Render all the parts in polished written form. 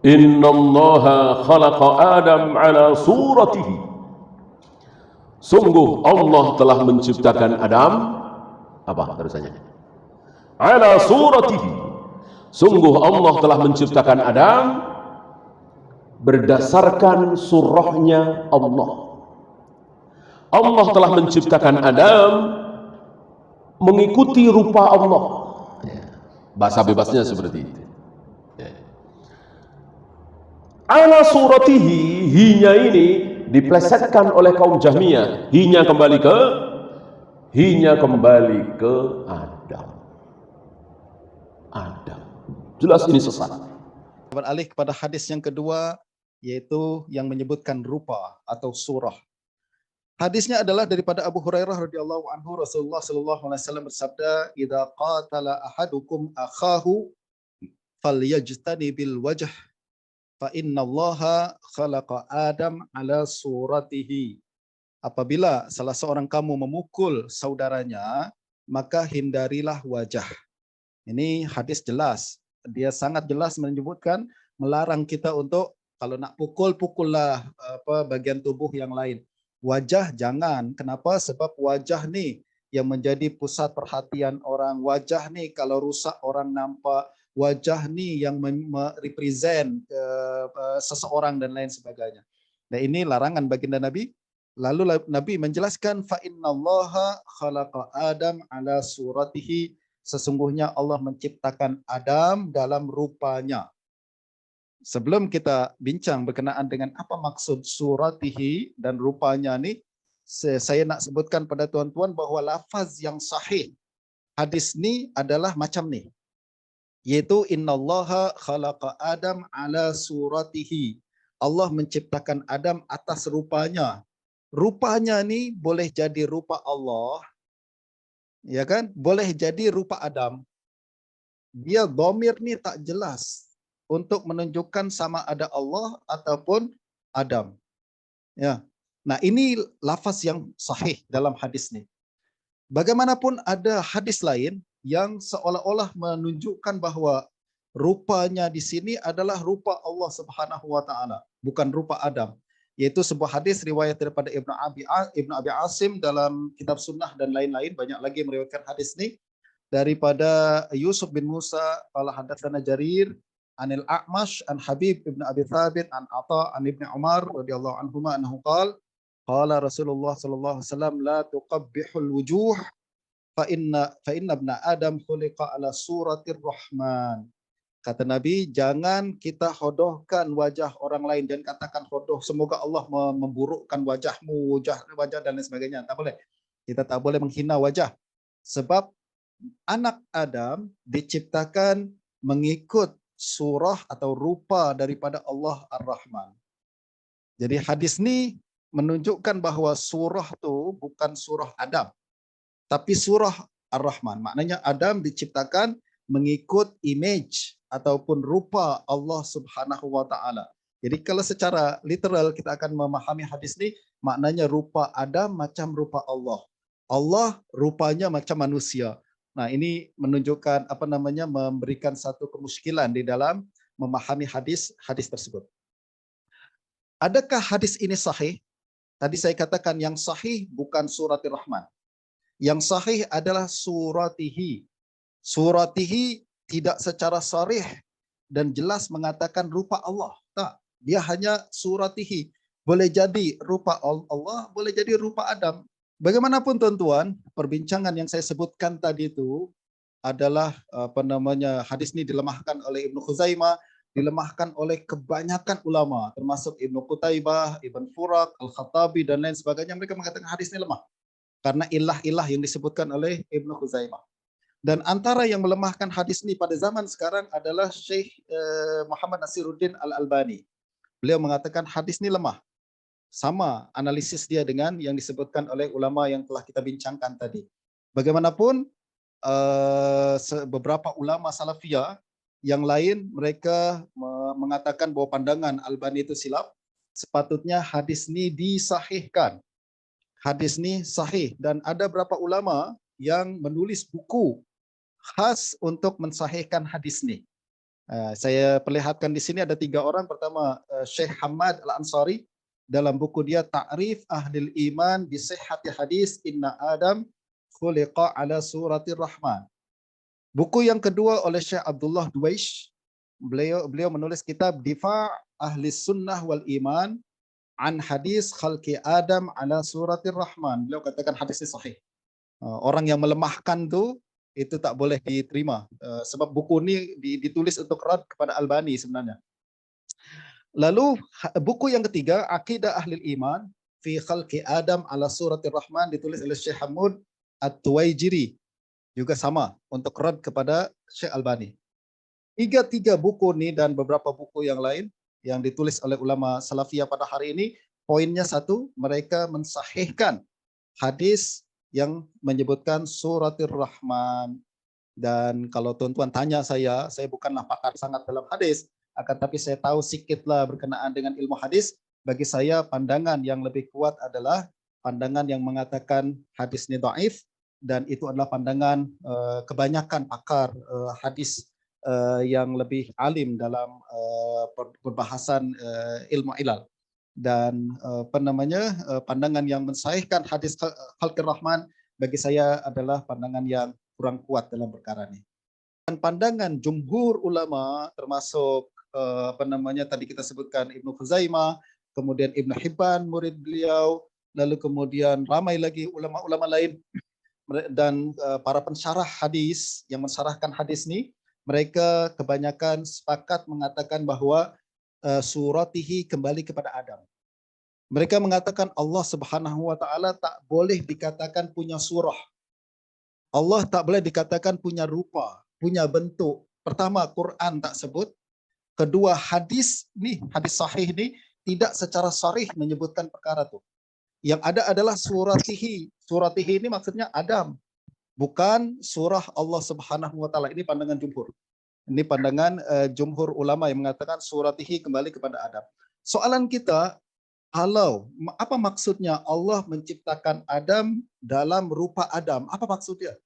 Innallaha khalaqa Adam ala suratihi. Sungguh Allah telah menciptakan Adam, apa terusannya? Ala suratihi. Sungguh Allah telah menciptakan Adam berdasarkan surahnya Allah. Allah telah menciptakan Adam mengikuti rupa Allah. Bahasa bebasnya seperti itu. Ala suratihi, hinya ini diplesetkan oleh kaum Jahmiyah. Hinya kembali ke Adam. Adam. Jelas ini sesat. Beralih kepada hadis yang kedua, yaitu yang menyebutkan rupa atau surah. Hadisnya adalah daripada Abu Hurairah radhiyallahu anhu. Rasulullah sallallahu alaihi wasallam bersabda, "Idza qatala ahadukum akhahu falyajtani bil wajh fa innallaha khalaqa Adam ala suratihi." Apabila salah seorang kamu memukul saudaranya, maka hindarilah wajah. Ini hadis jelas. Dia sangat jelas menyebutkan, melarang kita untuk kalau nak pukullah bagian tubuh yang lain. Wajah jangan. Kenapa? Sebab wajah nih yang menjadi pusat perhatian orang. Wajah nih kalau rusak orang nampak. Wajah nih yang merepresent seseorang dan lain sebagainya. Nah, ini larangan baginda Nabi. Lalu Nabi menjelaskan, fa innallaha khalaqa Adam ala suratihi. Sesungguhnya Allah menciptakan Adam dalam rupanya. Sebelum kita bincang berkenaan dengan apa maksud suratihi dan rupanya nih, saya nak sebutkan pada tuan-tuan bahwa lafaz yang sahih hadis ni adalah macam ni, yaitu innallaha khalaqa Adam ala suratihi. Allah menciptakan Adam atas rupanya. Rupanya ni boleh jadi rupa Allah, ya kan? Boleh jadi rupa Adam. Dia dhamir ni tak jelas untuk menunjukkan sama ada Allah ataupun Adam. Ya. Nah, ini lafaz yang sahih dalam hadis ini. Bagaimanapun ada hadis lain yang seolah-olah menunjukkan bahwa rupanya di sini adalah rupa Allah Subhanahu wa taala, bukan rupa Adam. Yaitu sebuah hadis riwayat daripada Ibnu Abi Asim dalam kitab Sunnah dan lain-lain, banyak lagi meriwayatkan hadis ini daripada Yusuf bin Musa qala hadatsana Jarir anil A'mash an Habib ibn Abi Thabit an Atha an Ibnu Umar radhiyallahu anhuma annahu qala Rasulullah sallallahu alaihi wasallam la tuqabbihul wujuh fa inna ibna Adam khuliqa ala suratir Rahman. Kata Nabi, jangan kita hodohkan wajah orang lain dan katakan hodoh, semoga Allah memburukkan wajahmu, wajah dan lain sebagainya. Tak boleh. Kita tak boleh menghina wajah. Sebab anak Adam diciptakan mengikut surah atau rupa daripada Allah Ar-Rahman. Jadi hadis ini menunjukkan bahwa surah itu bukan surah Adam, tapi surah Ar-Rahman. Maknanya Adam diciptakan mengikut image ataupun rupa Allah Subhanahu wa taala. Jadi kalau secara literal kita akan memahami hadis ini, maknanya rupa Adam macam rupa Allah. Allah rupanya macam manusia. Nah, ini menunjukkan memberikan satu kemuskilan di dalam memahami hadis tersebut. Adakah hadis ini sahih? Tadi saya katakan yang sahih bukan suratir Rahman. Yang sahih adalah suratihi. Suratihi tidak secara sharih dan jelas mengatakan rupa Allah. Tak, dia hanya suratihi. Boleh jadi rupa Allah, boleh jadi rupa Adam. Bagaimanapun tuan-tuan, perbincangan yang saya sebutkan tadi itu adalah hadis ini dilemahkan oleh Ibnu Khuzaimah, dilemahkan oleh kebanyakan ulama, termasuk Ibnu Qutaibah, Ibn Furak, Al-Khattabi dan lain sebagainya. Mereka mengatakan hadis ini lemah karena ilah-ilah yang disebutkan oleh Ibnu Khuzaimah. Dan antara yang melemahkan hadis ini pada zaman sekarang adalah Syekh Muhammad Nasiruddin Al-Albani. Beliau mengatakan hadis ini lemah. Sama analisis dia dengan yang disebutkan oleh ulama yang telah kita bincangkan tadi. Bagaimanapun beberapa ulama salafiyah yang lain mereka mengatakan bahwa pandangan Albani itu silap. Sepatutnya hadis ini disahihkan. Hadis ini sahih dan ada beberapa ulama yang menulis buku khas untuk mensahihkan hadis ini. Saya perlihatkan di sini ada 3 orang. Pertama, Syekh Hamad Al-Ansari dalam buku dia Ta'rif Ahlil Iman bi Sihhati Hadis Inna Adam Khuliqa ala Suratir Rahman. Buku yang kedua oleh Syekh Abdullah Duwaish. Beliau menulis kitab Difa' Ahli Sunnah wal Iman an Hadis Khalqi Adam ala Suratir Rahman. Beliau katakan hadis ini sahih. Orang yang melemahkan itu tak boleh diterima. Sebab buku ini ditulis untuk rad kepada Albani sebenarnya. Lalu buku yang ketiga, Aqidah Ahlil Iman fi Khalqi Adam ala Suratir Rahman, ditulis oleh Syekh Hamud At-Tuwaijiri. Juga sama, untuk rad kepada Syekh Albani. Tiga buku ini dan beberapa buku yang lain yang ditulis oleh ulama Salafiyah pada hari ini, poinnya satu, mereka mensahihkan hadis yang menyebutkan Suratir Rahman. Dan kalau tuan-tuan tanya saya bukanlah pakar sangat dalam hadis, akan tapi saya tahu sedikitlah berkenaan dengan ilmu hadis. Bagi saya pandangan yang lebih kuat adalah pandangan yang mengatakan hadis ini dhaif, dan itu adalah pandangan kebanyakan pakar hadis yang lebih alim dalam perbahasan ilmu ilal. Dan pandangan yang mensahihkan hadis Khalqir Rahman bagi saya adalah pandangan yang kurang kuat dalam perkara ini. Dan pandangan jumhur ulama termasuk tadi kita sebutkan Ibnu Khuzaimah, kemudian Ibnu Hibban murid beliau, lalu kemudian ramai lagi ulama-ulama lain dan para pensyarah hadis yang mensyarahkan hadis ini, mereka kebanyakan sepakat mengatakan bahwa suratihi kembali kepada Adam. Mereka mengatakan Allah Subhanahu wa taala tak boleh dikatakan punya surah. Allah tak boleh dikatakan punya rupa, punya bentuk. Pertama, Quran tak sebut. Kedua, hadis sahih ini tidak secara sharih menyebutkan perkara itu. Yang ada adalah suratihi. Suratihi ini maksudnya Adam, bukan surah Allah Subhanahu wa taala. Ini pandangan jumhur. Ini pandangan jumhur ulama yang mengatakan suratihi kembali kepada Adam. Soalan kita, apa maksudnya Allah menciptakan Adam dalam rupa Adam? Apa maksudnya?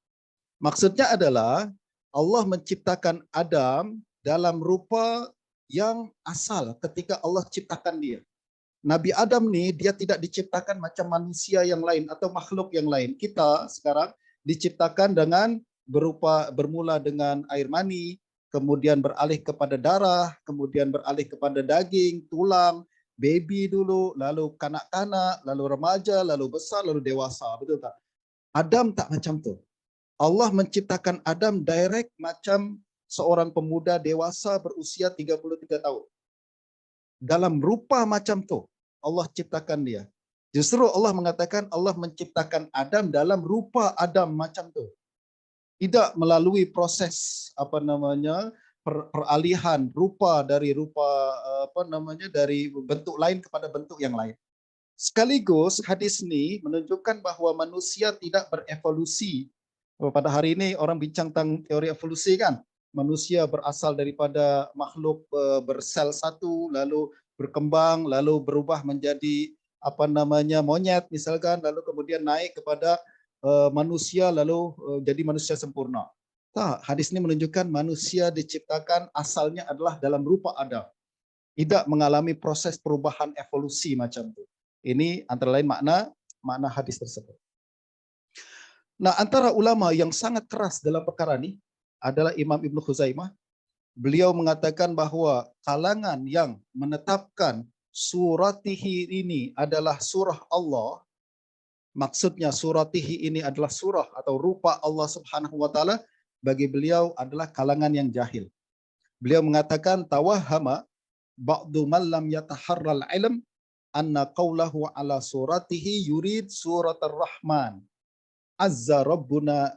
Maksudnya adalah Allah menciptakan Adam dalam rupa yang asal ketika Allah ciptakan dia. Nabi Adam nih, dia tidak diciptakan macam manusia yang lain atau makhluk yang lain. Kita sekarang diciptakan dengan bermula dengan air mani, kemudian beralih kepada darah, kemudian beralih kepada daging, tulang, baby dulu, lalu kanak-kanak, lalu remaja, lalu besar, lalu dewasa. Betul tak? Adam tak macam tu. Allah menciptakan Adam direct macam seorang pemuda dewasa berusia 33 tahun. Dalam rupa macam tu Allah ciptakan dia. Justru Allah mengatakan Allah menciptakan Adam dalam rupa Adam macam tu. Tidak melalui proses peralihan rupa dari dari bentuk lain kepada bentuk yang lain. Sekaligus hadis ini menunjukkan bahwa manusia tidak berevolusi. Pada hari ini orang bincang tentang teori evolusi kan. Manusia berasal daripada makhluk bersel satu, lalu berkembang, lalu berubah menjadi monyet misalkan, lalu kemudian naik kepada manusia, lalu jadi manusia sempurna. Tak, hadis ini menunjukkan manusia diciptakan asalnya adalah dalam rupa Adam. Tidak mengalami proses perubahan evolusi macam itu. Ini antara lain makna hadis tersebut. Nah, antara ulama yang sangat keras dalam perkara ini adalah Imam Ibnu Khuzaimah. Beliau mengatakan bahwa kalangan yang menetapkan suratihi ini adalah surah Allah, maksudnya suratihi ini adalah surah atau rupa Allah Subhanahu wa taala, bagi beliau adalah kalangan yang jahil. Beliau mengatakan tawahhama ba'du man lam yataharral ilm anna qawlahu ala suratihi yurid suratar rahman. Azza rabbuna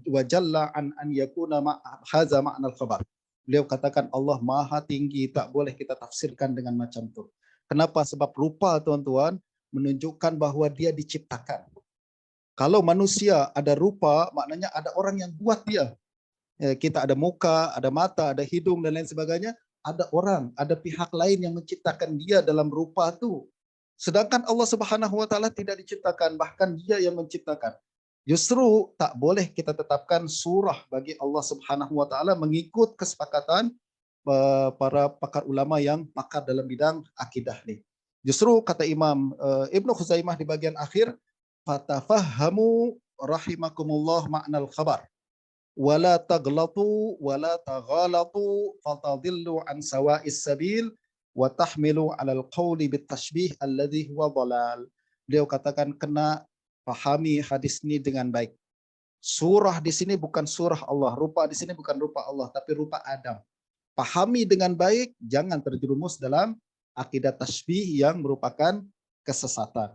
wa jalla an yakuna hadza ma'nal khabar. Beliau katakan Allah maha tinggi, tak boleh kita tafsirkan dengan macam itu. Kenapa? Sebab rupa tuan-tuan menunjukkan bahwa dia diciptakan. Kalau manusia ada rupa, maknanya ada orang yang buat dia. Kita ada muka, ada mata, ada hidung dan lain sebagainya. Ada orang, ada pihak lain yang menciptakan dia dalam rupa itu. Sedangkan Allah Subhanahu wa taala tidak diciptakan, bahkan dia yang menciptakan. Justru tak boleh kita tetapkan surah bagi Allah Subhanahu wa taala mengikut kesepakatan para pakar ulama yang pakar dalam bidang akidah nih. Justru kata Imam Ibnu Khuzaimah di bagian akhir, fatafahhamu rahimakumullah ma'nal khabar wala taghlatu wala taghalatu fatadillu an sawa'is sabil wa tahmilu 'alal qawli bitashbih alladhi huwa dhalal. Beliau katakan, kena pahami hadis ini dengan baik. Surah di sini bukan surah Allah, rupa di sini bukan rupa Allah, tapi rupa Adam. Pahami dengan baik, jangan terjerumus dalam akidah tasbih yang merupakan kesesatan.